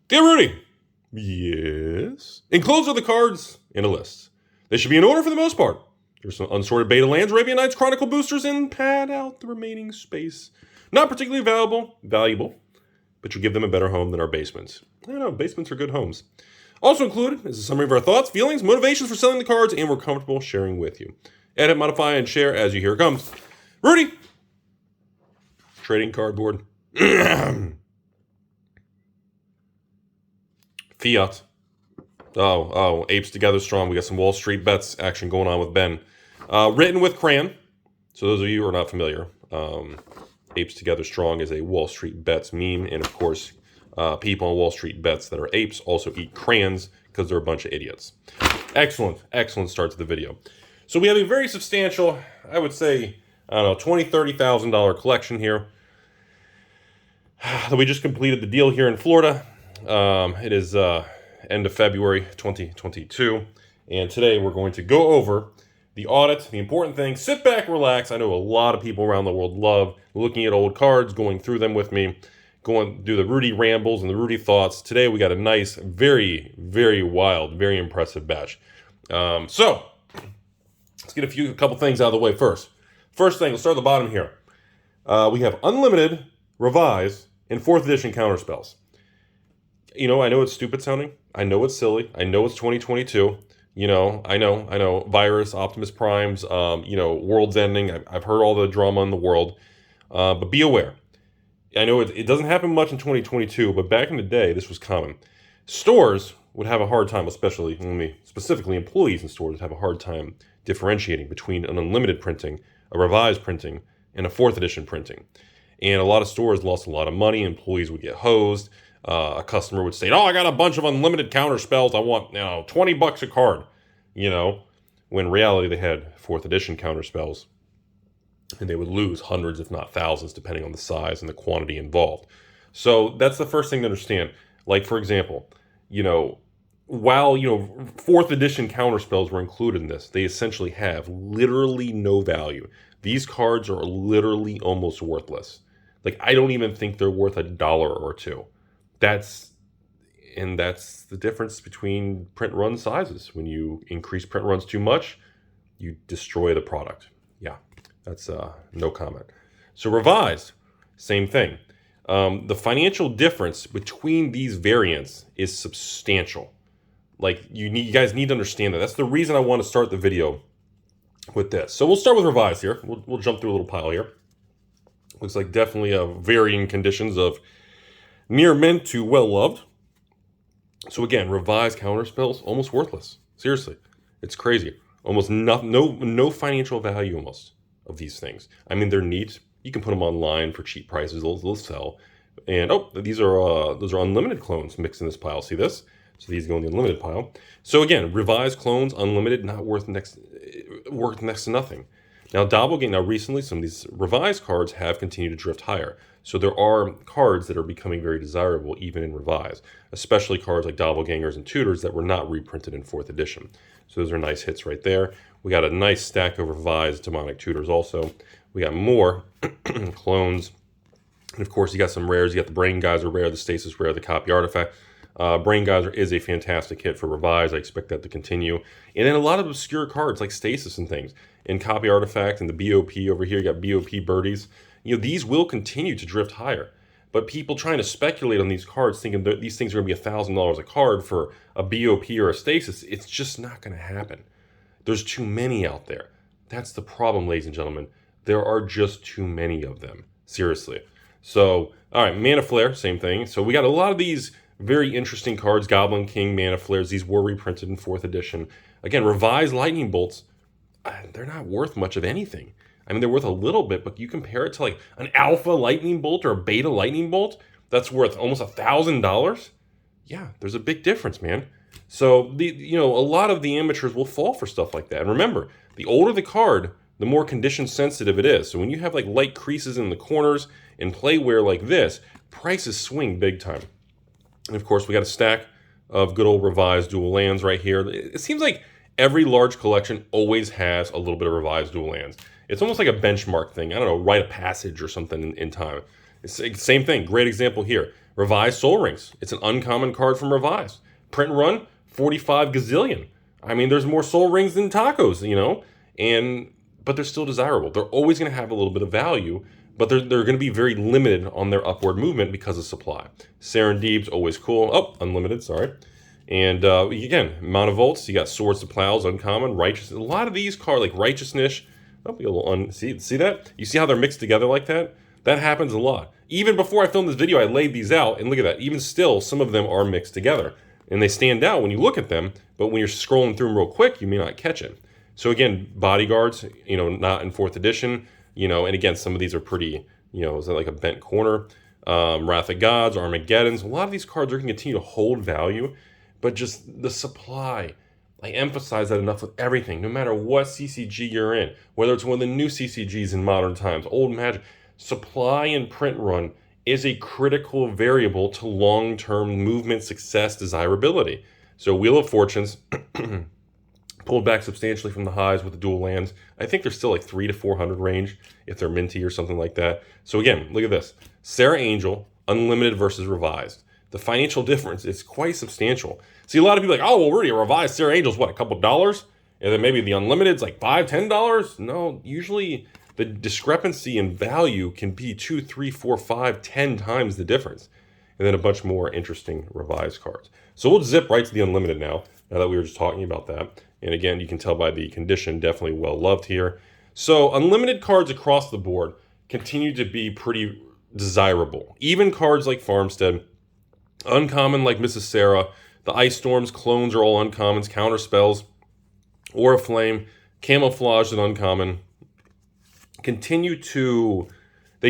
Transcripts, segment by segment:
Dear Rudy. Yes. Enclosed are the cards in a list. They should be in order for the most part. There's some unsorted beta lands, Arabian Nights, Chronicle boosters, and pad out the remaining space. Not particularly valuable, but you give them a better home than our basements. I don't know, basements are good homes. Also included is a summary of our thoughts, feelings, motivations for selling the cards, and we're comfortable sharing with you. Edit, modify, and share as you hear it comes. Rudy. Trading cardboard. Fiat. Oh, apes together strong. We got some Wall Street bets action going on with Ben. Written with crayon. So those of you who are not familiar, apes together strong is a Wall Street bets meme. And of course, people on Wall Street bets that are apes also eat crayons because they're a bunch of idiots. Excellent start to the video. So we have a very substantial, I would say, I don't know, $20,000, $30,000 collection here. We just completed the deal here in Florida. It is end of February 2022, and today we're going to go over the audit, the important thing. Sit back, relax. I know a lot of people around the world love looking at old cards, going through them with me, going do the Rudy rambles and the Rudy thoughts. Today we got a nice, very, very wild, very impressive batch. So let's get a couple things out of the way first. First thing, let's start at the bottom here. We have unlimited, revise, and 4th edition counterspells. You know, I know it's stupid sounding. I know it's silly. I know it's 2022. You know, I know. Virus, Optimus Primes, world's ending. I've heard all the drama in the world. But be aware. I know it doesn't happen much in 2022, but back in the day, this was common. Stores would have a hard time, specifically employees in stores would have a hard time differentiating between an unlimited printing, a revised printing, and a 4th edition printing. And a lot of stores lost a lot of money. Employees would get hosed. A customer would say, I got a bunch of unlimited counter spells. I want, $20 a card, when in reality they had 4th edition counter spells, and they would lose hundreds, if not thousands, depending on the size and the quantity involved. So that's the first thing to understand. Like, for example, while, 4th edition counter spells were included in this, they essentially have literally no value. These cards are literally almost worthless. Like, I don't even think they're worth $1 or $2. That's the difference between print run sizes. When you increase print runs too much, you destroy the product. Yeah, that's no comment. So revised, same thing. The financial difference between these variants is substantial. Like, you guys need to understand that. That's the reason I want to start the video with this. So we'll start with revised here. We'll jump through a little pile here. Looks like definitely varying conditions of near mint to well loved. So again, revised counterspells, almost worthless. Seriously, it's crazy. Almost no financial value almost of these things. I mean, they're neat. You can put them online for cheap prices. They'll sell. And those are unlimited clones mixed in this pile. See this? So these go in the unlimited pile. So again, revised clones, unlimited, not worth next to nothing. Now, recently, some of these revised cards have continued to drift higher. So there are cards that are becoming very desirable even in revised, especially cards like doppelgangers and tutors that were not reprinted in 4th edition. So those are nice hits right there. We got a nice stack of revised demonic tutors also. We got more clones. And of course, you got some rares. You got the Brain Geyser rare, the Stasis rare, the Copy Artifact. Brain Geyser is a fantastic hit for revised. I expect that to continue. And then a lot of obscure cards like Stasis and things. In Copy Artifact and the BOP over here, you got BOP Birdies. These will continue to drift higher. But people trying to speculate on these cards, thinking that these things are going to be $1,000 a card for a BOP or a Stasis, it's just not going to happen. There's too many out there. That's the problem, ladies and gentlemen. There are just too many of them. Seriously. So, all right, Mana Flare, same thing. So we got a lot of these very interesting cards. Goblin King, Mana Flares. These were reprinted in 4th edition. Again, revised Lightning Bolts. They're not worth much of anything. I mean, they're worth a little bit, but you compare it to like an Alpha Lightning Bolt or a Beta Lightning Bolt that's worth almost $1,000. Yeah, there's a big difference, man. So a lot of the amateurs will fall for stuff like that. And remember, the older the card, the more condition sensitive it is. So when you have like light creases in the corners and playware like this, prices swing big time. And of course, we got a stack of good old revised dual lands right here. It seems like every large collection always has a little bit of revised dual lands. It's almost like a benchmark thing. I don't know, rite of passage or something in time. It's the same thing. Great example here. Revised Soul Rings. It's an uncommon card from Revised. Print and run, 45 gazillion. I mean, there's more Soul Rings than tacos, you know? But they're still desirable. They're always going to have a little bit of value, but they're going to be very limited on their upward movement because of supply. Serendeeb's always cool. Oh, unlimited, sorry. And again, amount of volts. You got Swords to Plows, uncommon, Righteous. A lot of these cards, like Righteousness. Oh, be a little see that? You see how they're mixed together like that? That happens a lot. Even before I filmed this video, I laid these out, and look at that. Even still, some of them are mixed together. And they stand out when you look at them, but when you're scrolling through them real quick, you may not catch it. So again, Bodyguards, you know, not in 4th edition, you know, and again, some of these are pretty, you know, is that like a bent corner? Wrath of Gods, Armageddons. A lot of these cards are going to continue to hold value, but just the supply. I emphasize that enough with everything, no matter what CCG you're in, whether it's one of the new CCGs in modern times, old Magic, supply and print run is a critical variable to long-term movement, success, desirability. So Wheel of Fortunes pulled back substantially from the highs with the dual lands. I think they're still like 300 to 400 range if they're minty or something like that. So again, look at this. Sarah Angel, unlimited versus revised. The financial difference is quite substantial. See, a lot of people are like, oh, well, Rudy, a revised Sarah Angel's what, a couple dollars? And then maybe the unlimited's like $5, $10? No, usually the discrepancy in value can be 2, 3, 4, 5, 10 times the difference. And then a bunch more interesting revised cards. So we'll zip right to the unlimited now that we were just talking about that. And again, you can tell by the condition, definitely well loved here. So unlimited cards across the board continue to be pretty desirable. Even cards like Farmstead, uncommon like Mrs. Sarah, the Ice Storms clones are all uncommons, Counterspells, Aura Flame, Camouflage and uncommon. They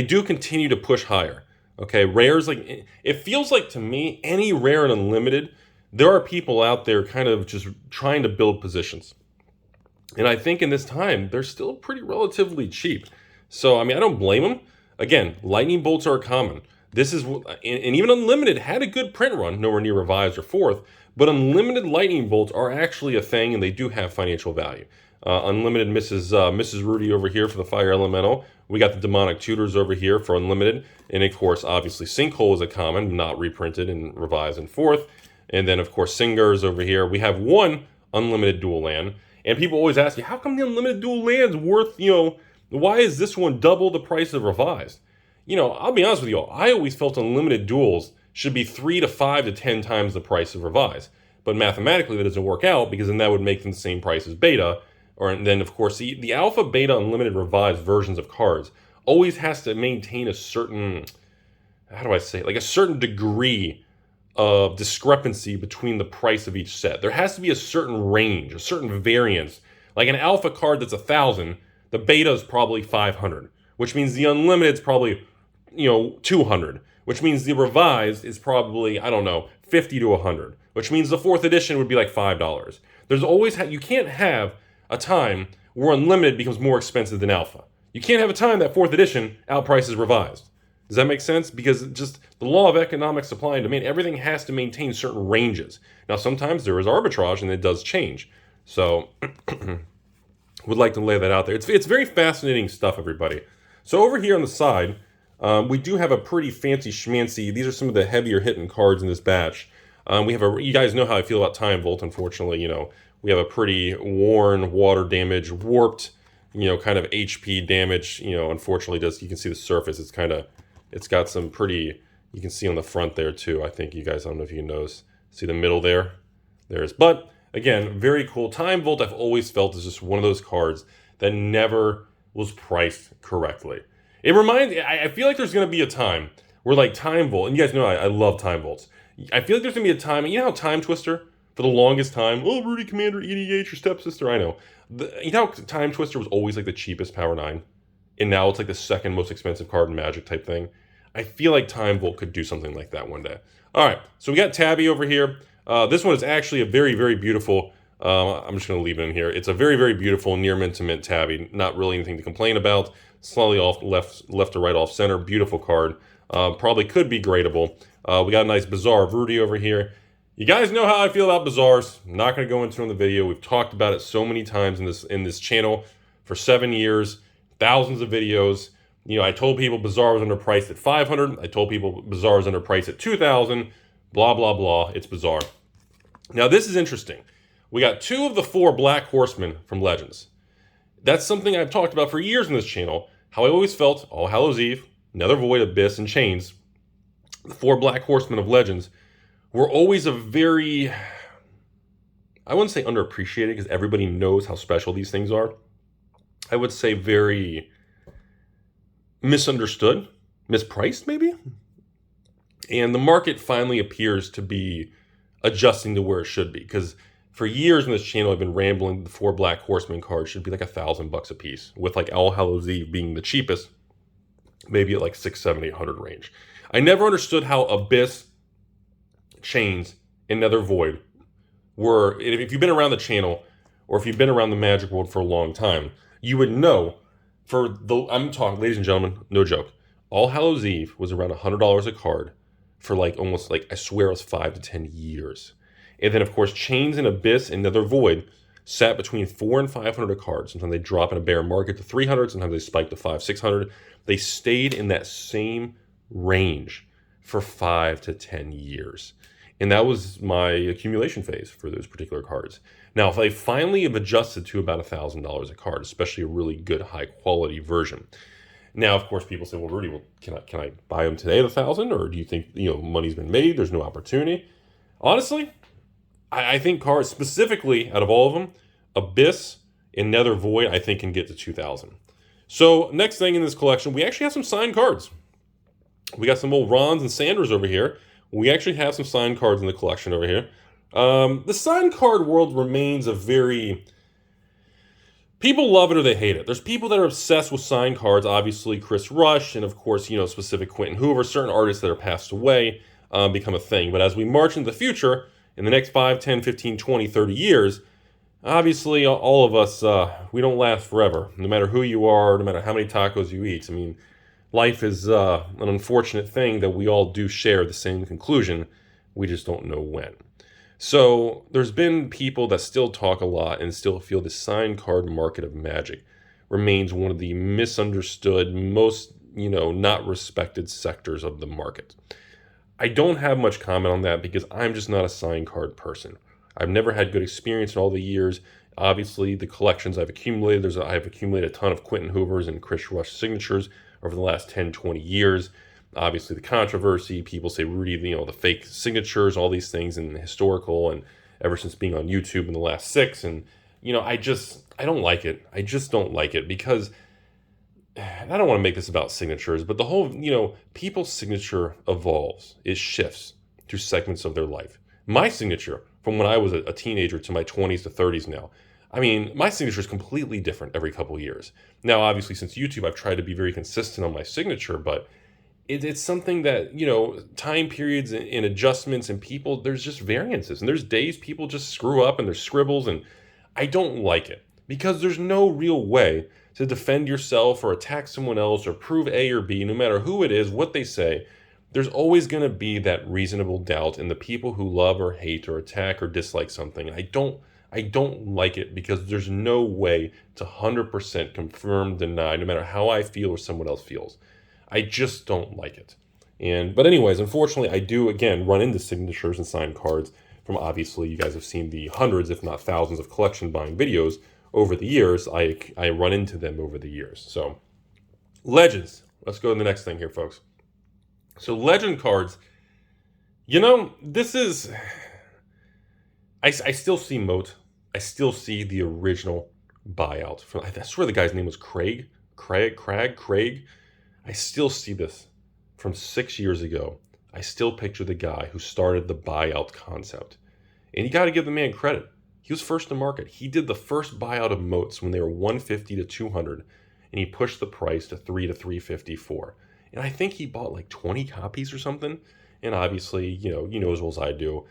do continue to push higher. Okay, rares, like, it feels like to me, any rare and unlimited, there are people out there kind of just trying to build positions. And I think in this time, they're still pretty relatively cheap. So, I mean, I don't blame them. Again, lightning bolts are common. This is, and even unlimited had a good print run, nowhere near revised or 4th, but unlimited lightning bolts are actually a thing, and they do have financial value. Unlimited Mrs. Rudy over here for the Fire Elemental. We got the Demonic Tutors over here for unlimited. And of course, obviously, Sinkhole is a common, not reprinted and revised in 4th. And then, of course, Singers over here. We have one unlimited dual land. And people always ask you, how come the unlimited dual land's worth, you know, why is this one double the price of revised? You know, I'll be honest with you all. I always felt unlimited duals should be 3 to 5 to 10 times the price of revised. But mathematically, that doesn't work out because then that would make them the same price as beta. And then, of course, the alpha, beta, unlimited, revised versions of cards always has to maintain a certain, how do I say it? Like a certain degree of discrepancy between the price of each set. There has to be a certain range, a certain variance. Like an alpha card that's 1,000, the beta is probably 500, which means the unlimited is probably, you know, 200, which means the revised is probably, I don't know, 50 to 100, which means the 4th edition would be like $5. There's always, you can't have a time where unlimited becomes more expensive than alpha. You can't have a time that 4th edition outprices revised. Does that make sense? Because just the law of economic supply and demand, everything has to maintain certain ranges. Now, sometimes there is arbitrage and it does change. So, would like to lay that out there. It's very fascinating stuff, everybody. So over here on the side, we do have a pretty fancy schmancy. These are some of the heavier hitting cards in this batch. We have you guys know how I feel about Time Volt, unfortunately, you know. We have a pretty worn, water damage, warped, you know, kind of HP damage, you know, unfortunately you can see the surface. It's got some pretty, you can see on the front there too. I think you guys, I don't know if you can notice, see the middle there? But again, very cool. Time Volt I've always felt is just one of those cards that never was priced correctly. It reminds, I feel like there's going to be a time where like Time Volt, and you guys know I love Time Volts. I feel like there's going to be a time, you know how Time Twister, for the longest time, oh, Rudy Commander, EDH, your stepsister, I know. You know how Time Twister was always like the cheapest Power 9? And now it's like the second most expensive card in Magic type thing? I feel like Time Volt could do something like that one day. All right, so we got Tabby over here. This one is actually a very, very beautiful, I'm just going to leave it in here. It's a very, very beautiful near mint to mint Tabby. Not really anything to complain about. Slightly off left to right off center. Beautiful card. Probably could be gradable. We got a nice Bazaar of Rudy over here. You guys know how I feel about Bazaars. I'm not going to go into it in the video. We've talked about it so many times in this channel for 7 years, thousands of videos. You know, I told people Bizarre was underpriced at $500. I told people Bizarre is underpriced at $2,000. Blah, blah, blah. It's Bizarre. Now, this is interesting. We got 2 of the 4 Black Horsemen from Legends. That's something I've talked about for years on this channel. How I always felt All Hallows Eve, Nether Void, Abyss, and Chains, the 4 Black Horsemen of Legends, were always a very, I wouldn't say underappreciated because everybody knows how special these things are. I would say very misunderstood, mispriced maybe. And the market finally appears to be adjusting to where it should be, because for years on this channel I've been rambling the 4 Black Horsemen cards should be like $1,000 a piece, with like All Hallows Eve being the cheapest, maybe at like 600, 700, 800 range. I never understood how Abyss, Chains, and Nether Void were, if you've been around the channel or if you've been around the Magic world for a long time, you would know. I'm talking, ladies and gentlemen, no joke. All Hallows Eve was around $100 a card for like almost like, I swear it was 5 to 10 years. And then of course Chains and Abyss and Nether Void sat between 400 and 500 a card. Sometimes they drop in a bear market to 300, sometimes they spike to 500, 600. They stayed in that same range for 5 to 10 years. And that was my accumulation phase for those particular cards. Now, if I finally have adjusted to about $1,000 a card, especially a really good high quality version. Now, of course, people say, well, Rudy, can I buy them today at $1,000? Or do you think, money's been made, there's no opportunity? Honestly, I think cards, specifically out of all of them, Abyss and Nether Void, I think can get to $2,000. So next thing in this collection, we actually have some signed cards. We got some old Rons and Sanders over here. We actually have some signed cards in the collection over here. The signed card world remains a very... People love it or they hate it. There's people that are obsessed with signed cards. Obviously, Chris Rush and, of course, specific Quentin Hoover. Certain artists that are passed away become a thing. But as we march into the future, in the next 5, 10, 15, 20, 30 years, obviously, all of us, we don't last forever. No matter who you are, no matter how many tacos you eat. I mean, life is an unfortunate thing that we all do share the same conclusion. We just don't know when. So there's been people that still talk a lot and still feel the signed card market of Magic remains one of the misunderstood, most, not respected sectors of the market. I don't have much comment on that because I'm just not a signed card person. I've never had good experience in all the years. Obviously, the collections I've accumulated, I've accumulated a ton of Quentin Hoovers and Chris Rush signatures over the last 10, 20 years. Obviously, the controversy, people say Rudy, the fake signatures, all these things, and historical, and ever since being on YouTube in the last 6. And, I don't like it. I just don't like it because I don't want to make this about signatures, but the whole, people's signature evolves. It shifts through segments of their life. My signature, from when I was a teenager to my 20s to 30s now, I mean, my signature is completely different every couple of years. Now, obviously, since YouTube, I've tried to be very consistent on my signature, but it's something that, time periods and adjustments and people, there's just variances. And there's days people just screw up and there's scribbles, and I don't like it because there's no real way to defend yourself or attack someone else or prove A or B, no matter who it is, what they say. There's always going to be that reasonable doubt in the people who love or hate or attack or dislike something. I don't like it because there's no way to 100% confirm, deny, no matter how I feel or someone else feels. I just don't like it. But anyways, unfortunately, I do, again, run into signatures and signed cards from, obviously, you guys have seen the hundreds, if not thousands, of collection buying videos over the years. I run into them over the years. So, Legends. Let's go to the next thing here, folks. So, Legend cards, this is... I still see Moat. I still see the original buyout. I swear the guy's name was Craig. I still see this from 6 years ago. I still picture the guy who started the buyout concept. And you got to give the man credit. He was first to market. He did the first buyout of moats when they were 150 to 200, and he pushed the price to 3 to 354. And I think he bought like 20 copies or something. And obviously, you know as well as I do,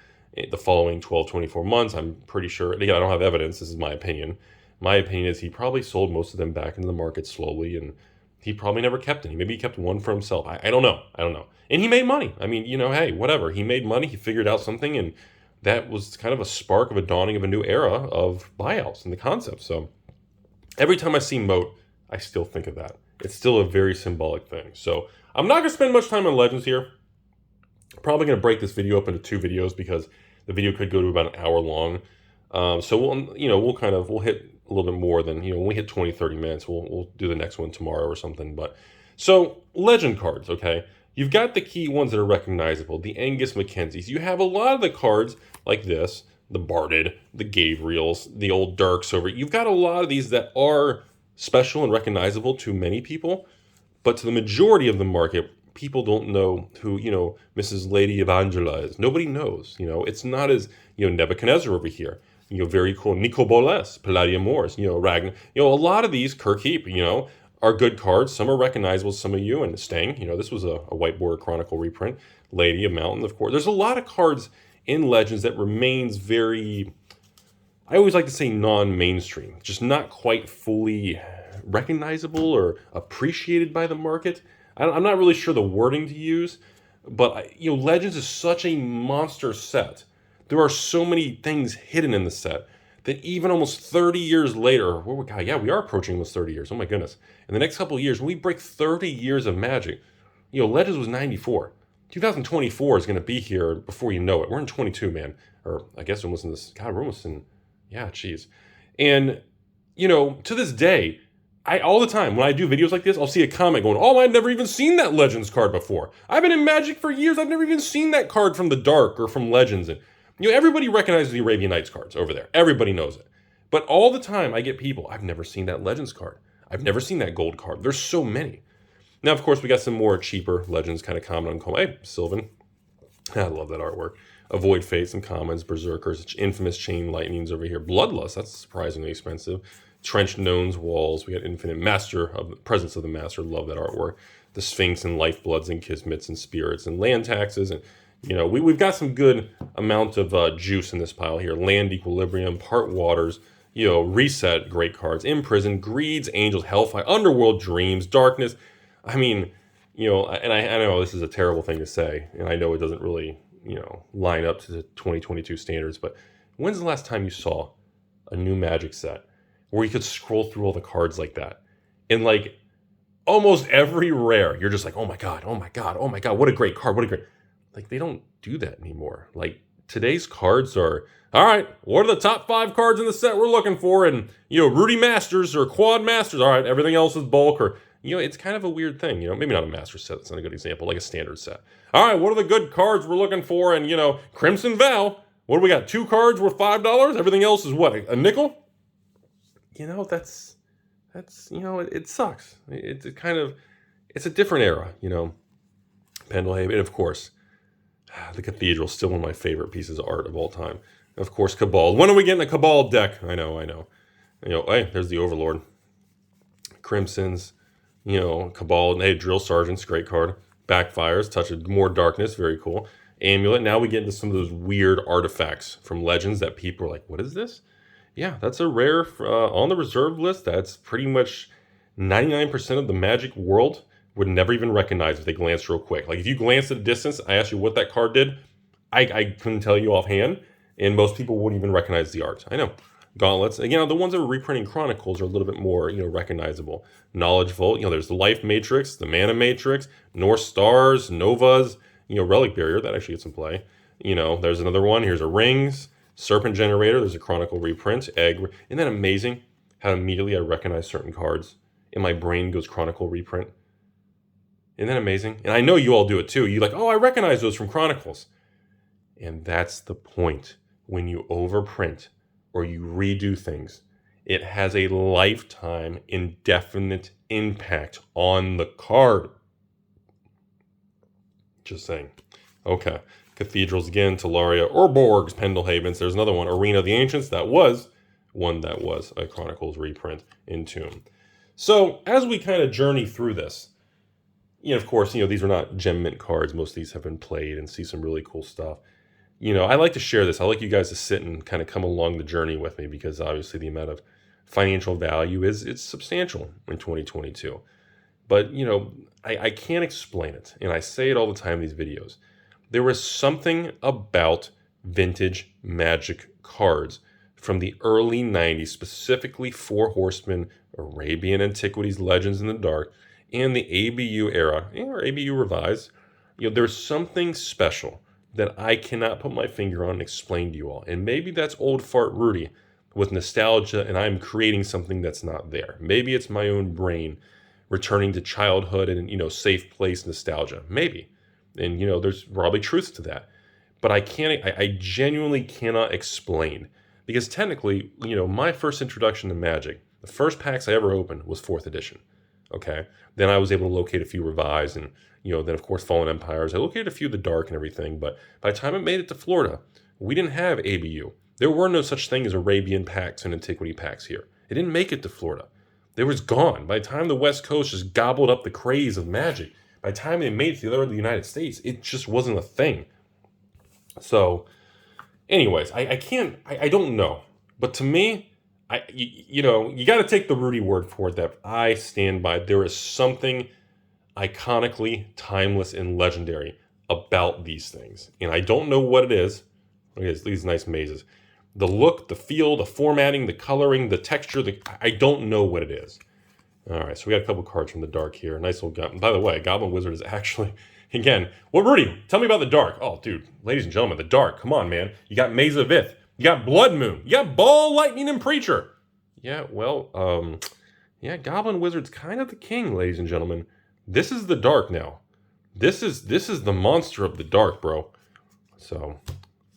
the following 12, 24 months, I'm pretty sure, again, I don't have evidence, this is my opinion. My opinion is he probably sold most of them back into the market slowly, and he probably never kept any. Maybe he kept one for himself. I don't know. And he made money. I mean, hey, whatever. He made money. He figured out something, and that was kind of a spark of a dawning of a new era of buyouts and the concept. So every time I see Moat, I still think of that. it's still a very symbolic thing. So I'm not going to spend much time on Legends here. Probably going to break this video up into 2 videos because the video could go to about an hour long. So we'll hit a little bit more than, when we hit 20, 30 minutes, we'll do the next one tomorrow or something. But so legend cards, okay? You've got the key ones that are recognizable, the Angus Mackenzies. You have a lot of the cards like this, the Barded, the Gabriels, the old Dirks over. You've got a lot of these that are special and recognizable to many people, but to the majority of the market, people don't know who, Mrs. Lady Evangela is. Nobody knows, It's not as, Nebuchadnezzar over here. Very cool. Nico Boles, Palladia Moors, Ragnar. A lot of these, Kirk Heap, are good cards. Some are recognizable, some of you, and Stang. This was a White Border Chronicle reprint. Lady of Mountain, of course. There's a lot of cards in Legends that remains very, I always like to say non-mainstream. Just not quite fully recognizable or appreciated by the market. I'm not really sure the wording to use, but Legends is such a monster set. There are so many things hidden in the set that even almost 30 years later, we are approaching almost 30 years. Oh my goodness. In the next couple of years, when we break 30 years of Magic, Legends was 94. 2024 is going to be here before you know it. We're in 22, man. Or I guess we're almost in this, God, we're almost in, yeah, geez. And, to this day, all the time, when I do videos like this, I'll see a comment going, oh, I've never even seen that Legends card before. I've been in Magic for years. I've never even seen that card from the Dark or from Legends. And, everybody recognizes the Arabian Nights cards over there. Everybody knows it. But all the time, I get people, I've never seen that Legends card. I've never seen that gold card. There's so many. Now, of course, we got some more cheaper Legends kind of common. Hey, Sylvan. I love that artwork. Avoid Fate, some commons, Berserkers, Infamous Chain Lightnings over here. Bloodlust, that's surprisingly expensive. Trenched Gnomes, Walls. We got Infinite Master, of the Presence of the Master. Love that artwork. The Sphinx and Lifebloods and Kismets and Spirits and Land Taxes. And, we've got some good amount of juice in this pile here. Land Equilibrium, Part Waters, Reset, great cards. Imprison, Greeds, Angels, Hellfire, Underworld, Dreams, Darkness. I mean, and I know this is a terrible thing to say, and I know it doesn't really, line up to the 2022 standards, but when's the last time you saw a new Magic set where you could scroll through all the cards like that? And like almost every rare, you're just like, oh my God, oh my God, oh my God, what a great card, what a great, like they don't do that anymore. Like today's cards are, all right, what are the top 5 cards in the set we're looking for? And, Rudy Masters or Quad Masters, all right, everything else is bulk or, it's kind of a weird thing, maybe not a master set, that's not a good example, like a standard set. All right, what are the good cards we're looking for? And, Crimson Vow, what do we got? 2 cards worth $5? Everything else is what, a nickel? That's it sucks. It's kind of, it's a different era, Pendelhaven, and of course, the Cathedral, still one of my favorite pieces of art of all time. Of course, Cabal. When are we getting a Cabal deck? I know. Hey, there's the Overlord. Crimsons, Cabal. Hey, Drill Sergeants, great card. Backfires, Touch of More Darkness, very cool. Amulet. Now we get into some of those weird artifacts from Legends that people are like, what is this? Yeah, that's a rare on the reserve list. That's pretty much 99% of the Magic world would never even recognize if they glanced real quick. Like if you glanced at a distance, I asked you what that card did, I couldn't tell you offhand, and most people wouldn't even recognize the art. I know. Gauntlets. Again, the ones that were reprinting Chronicles are a little bit more, recognizable. Knowledge Vault. There's the Life Matrix, the Mana Matrix, North Stars, Novas. Relic Barrier that actually gets some play. There's another one. Here's a Rings, Serpent Generator. There's a Chronicle reprint. Egg. Isn't that amazing? How immediately I recognize certain cards, and my brain goes Chronicle reprint. Isn't that amazing? And I know you all do it too. You're like, oh, I recognize those from Chronicles. And that's the point. When you overprint or you redo things, it has a lifetime indefinite impact on the card. Just saying. Okay. Cathedrals again, Talaria, Urborgs, Pendelhavens. There's another one, Arena of the Ancients. That was one that was a Chronicles reprint in Tomb. So as we kind of journey through this, of course, these are not gem mint cards. Most of these have been played and see some really cool stuff. I like to share this. I like you guys to sit and kind of come along the journey with me because obviously the amount of financial value it's substantial in 2022. But, I can't explain it. And I say it all the time in these videos. There was something about vintage Magic cards from the early 90s, specifically Four Horsemen, Arabian Antiquities, Legends in the Dark, and the ABU era, or ABU Revised. There's something special that I cannot put my finger on and explain to you all. And maybe that's old fart Rudy with nostalgia, and I'm creating something that's not there. Maybe it's my own brain returning to childhood and, safe place nostalgia. Maybe. And, there's probably truth to that. But I genuinely cannot explain. Because technically, my first introduction to Magic, the first packs I ever opened was 4th edition. Okay? Then I was able to locate a few revised and, then of course Fallen Empires. I located a few of the Dark and everything, but by the time it made it to Florida, we didn't have ABU. There were no such thing as Arabian packs and Antiquity packs here. It didn't make it to Florida. It was gone. By the time the West Coast just gobbled up the craze of Magic, by the time they made it to the other end of the United States, it just wasn't a thing. So, anyways, I don't know. But to me, you got to take the Rudy word for it that I stand by. There is something iconically timeless and legendary about these things. And I don't know what it is. Look at these nice mazes. The look, the feel, the formatting, the coloring, the texture, I don't know what it is. All right, so we got a couple cards from the Dark here. Nice little goblin. By the way, Goblin Wizard is actually, again, well, Rudy, tell me about the Dark. Oh, dude, ladies and gentlemen, the Dark. Come on, man. You got Maze of Ith. You got Blood Moon. You got Ball, Lightning, and Preacher. Yeah, well, Goblin Wizard's kind of the king, ladies and gentlemen. This is the Dark now. This is the monster of the Dark, bro. So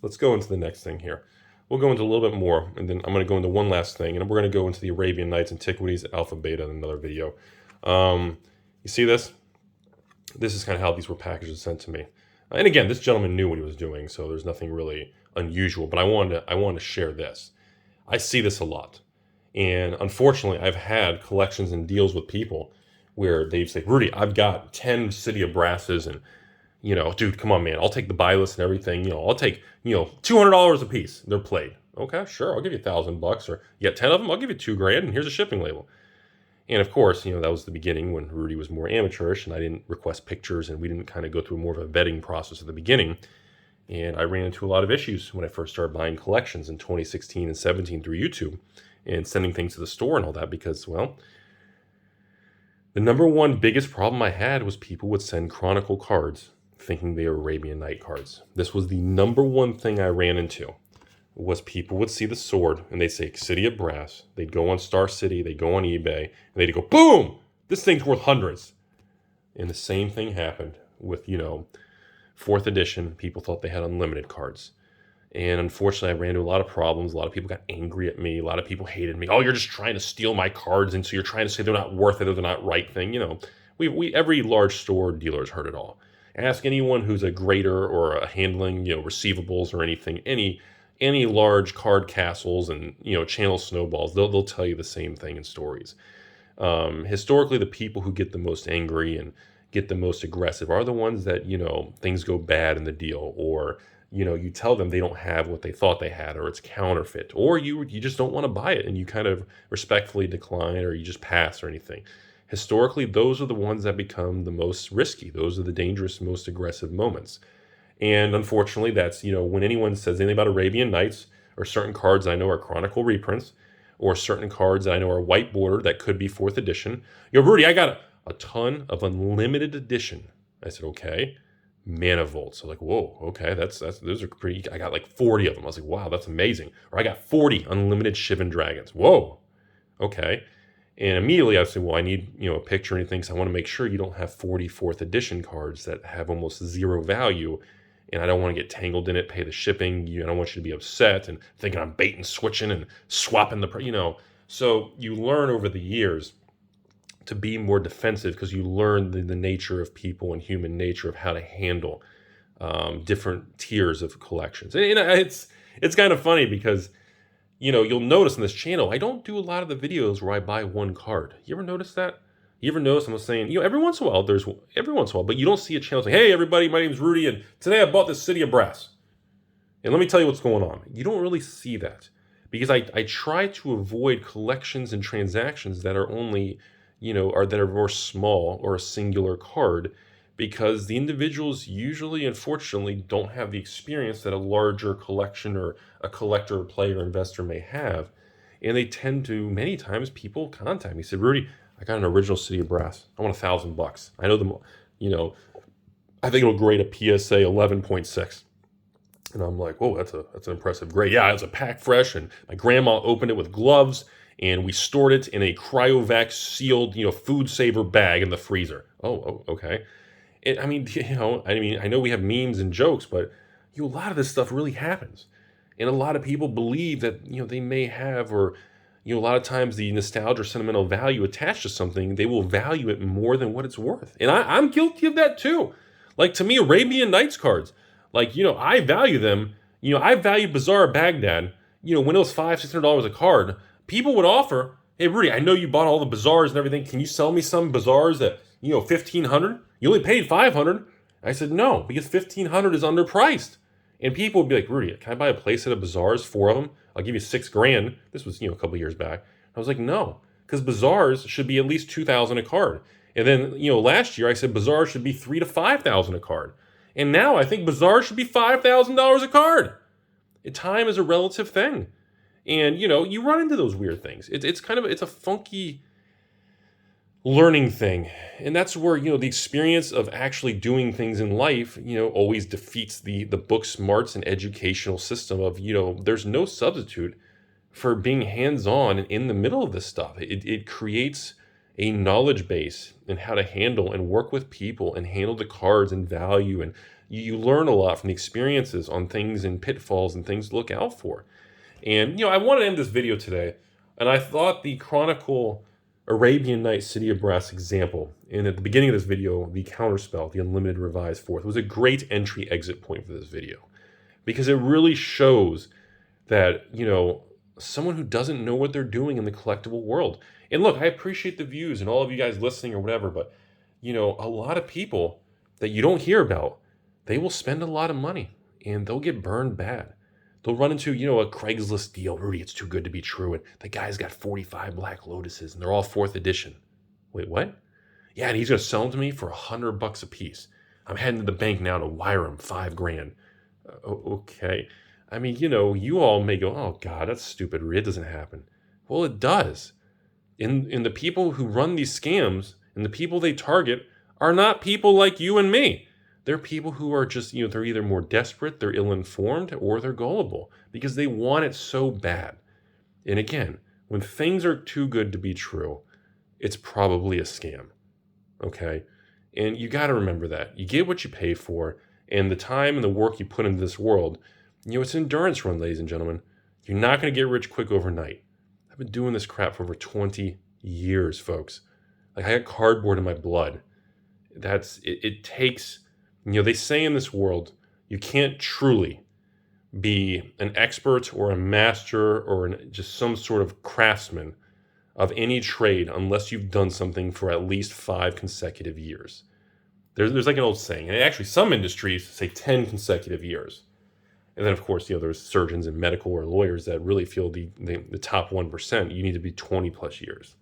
let's go into the next thing here. We'll go into a little bit more, and then I'm going to go into one last thing, and we're going to go into the Arabian Nights Antiquities, Alpha Beta, in another video. You see this? This is kind of how these were packaged and sent to me. And again, this gentleman knew what he was doing, so there's nothing really unusual, but I wanted to share this. I see this a lot. And unfortunately, I've had collections and deals with people where they've said, Rudy, I've got 10 City of Brasses and, dude, come on, man. I'll take the buy list and everything. I'll take, $200 a piece. They're played. Okay, sure. I'll give you $1,000. Or you got 10 of them. I'll give you $2,000 and here's a shipping label. And of course, that was the beginning when Rudy was more amateurish and I didn't request pictures and we didn't kind of go through more of a vetting process at the beginning. And I ran into a lot of issues when I first started buying collections in 2016 and 17 through YouTube and sending things to the store and all that because, well, the number one biggest problem I had was people would send Chronicle cards thinking they were Arabian Night cards. This was the number one thing I ran into, was people would see the sword and they'd say City of Brass. They'd go on Star City, they'd go on eBay, and they'd go, boom, this thing's worth hundreds. And the same thing happened with, 4th edition. People thought they had unlimited cards. And unfortunately, I ran into a lot of problems. A lot of people got angry at me. A lot of people hated me. Oh, you're just trying to steal my cards, and so you're trying to say they're not worth it or they're not right thing. We every large store dealer's heard it all. Ask anyone who's a grader or a handling, receivables or anything, any large card castles and, channel snowballs, they'll tell you the same thing in stories. Historically, the people who get the most angry and get the most aggressive are the ones that, things go bad in the deal, or you tell them they don't have what they thought they had, or it's counterfeit, or you just don't want to buy it and you kind of respectfully decline, or you just pass or anything. Historically, those are the ones that become the most risky. Those are the dangerous, most aggressive moments. And unfortunately, that's, when anyone says anything about Arabian Nights, or certain cards I know are Chronicle reprints, or certain cards that I know are white border that could be 4th edition. Rudy, I got a ton of unlimited edition. I said, okay. Mana Volts. So like, whoa, okay, those are pretty. I got like 40 of them. I was like, wow, that's amazing. Or I got 40 unlimited Shivan Dragons. Whoa, okay. And immediately I said, well, I need a picture or anything, because I want to make sure you don't have 40 4th edition cards that have almost zero value, and I don't want to get tangled in it, pay the shipping. I don't want you to be upset and thinking I'm bait and switching and swapping So you learn over the years to be more defensive, because you learn the nature of people and human nature of how to handle different tiers of collections. And it's kind of funny because, you'll notice in this channel, I don't do a lot of the videos where I buy one card. You ever notice that? You ever notice I'm saying, every once in a while, but you don't see a channel saying, hey, everybody, my name's Rudy, and today I bought this City of Brass. And let me tell you what's going on. You don't really see that, because I try to avoid collections and transactions that are only, or that are more small or a singular card, because the individuals usually, unfortunately, don't have the experience that a larger collection or a collector, player, investor may have. And they tend to, many times, people contact me. Said, Rudy, I got an original City of Brass. I want $1,000. I know them, I think it'll grade a PSA 11.6. And I'm like, whoa, that's an impressive grade. Yeah, it was a pack fresh, and my grandma opened it with gloves, and we stored it in a cryovac sealed, food saver bag in the freezer. Oh, okay. I know we have memes and jokes, but a lot of this stuff really happens. And a lot of people believe that, they may have, or, a lot of times the nostalgia or sentimental value attached to something, they will value it more than what it's worth. And I'm guilty of that too. Like, to me, Arabian Nights cards, I value them. I value Bazaar Baghdad, when it was $500-$600 a card. People would offer, hey, Rudy, I know you bought all the Bazaars and everything. Can you sell me some Bazaars at, $1,500? You only paid $500. I said, no, because $1,500 is underpriced. And people would be like, Rudy, can I buy a playset of Bazaars, 4 of them? I'll give you $6,000. This was, a couple years back. I was like, no, because Bazaars should be at least $2,000 a card. And then, last year I said Bazaars should be $3,000 to $5,000 a card. And now I think Bazaars should be $5,000 a card. Time is a relative thing. And, you run into those weird things. It's a funky learning thing. And that's where, the experience of actually doing things in life, always defeats the book smarts and educational system of, there's no substitute for being hands-on and in the middle of this stuff. It creates a knowledge base in how to handle and work with people and handle the cards and value. And you learn a lot from the experiences on things and pitfalls and things to look out for. And, I want to end this video today. And I thought the Chronicle Arabian Nights City of Brass example, and at the beginning of this video, the Counterspell, the Unlimited Revised 4th, was a great entry-exit point for this video. Because it really shows that, someone who doesn't know what they're doing in the collectible world. And look, I appreciate the views and all of you guys listening or whatever, but, a lot of people that you don't hear about, they will spend a lot of money and they'll get burned bad. They'll run into, a Craigslist deal. Rudy, it's too good to be true. And the guy's got 45 Black Lotuses and they're all 4th edition. Wait, what? Yeah, and he's going to sell them to me for $100 a piece. I'm heading to the bank now to wire him $5,000. Okay. You all may go, oh God, that's stupid. It doesn't happen. Well, it does. And the people who run these scams and the people they target are not people like you and me. They're people who are just, they're either more desperate, they're ill-informed, or they're gullible because they want it so bad. And again, when things are too good to be true, it's probably a scam. Okay? And you got to remember that. You get what you pay for, and the time and the work you put into this world, it's an endurance run, ladies and gentlemen. You're not going to get rich quick overnight. I've been doing this crap for over 20 years, folks. I got cardboard in my blood. It takes... they say in this world, you can't truly be an expert or a master or just some sort of craftsman of any trade unless you've done something for at least 5 consecutive years. There's like an old saying, and actually some industries say 10 consecutive years. And then, of course, there's surgeons and medical or lawyers that really feel the top 1%, you need to be 20 plus years.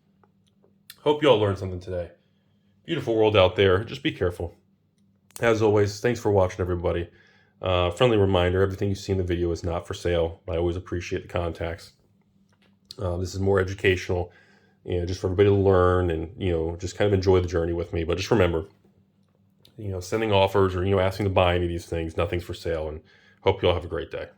Hope you all learned something today. Beautiful world out there. Just be careful. As always, thanks for watching, everybody. Friendly reminder, everything you see in the video is not for sale. I always appreciate the contacts. This is more educational, just for everybody to learn and, just kind of enjoy the journey with me. But just remember, sending offers or, asking to buy any of these things, nothing's for sale. And hope you all have a great day.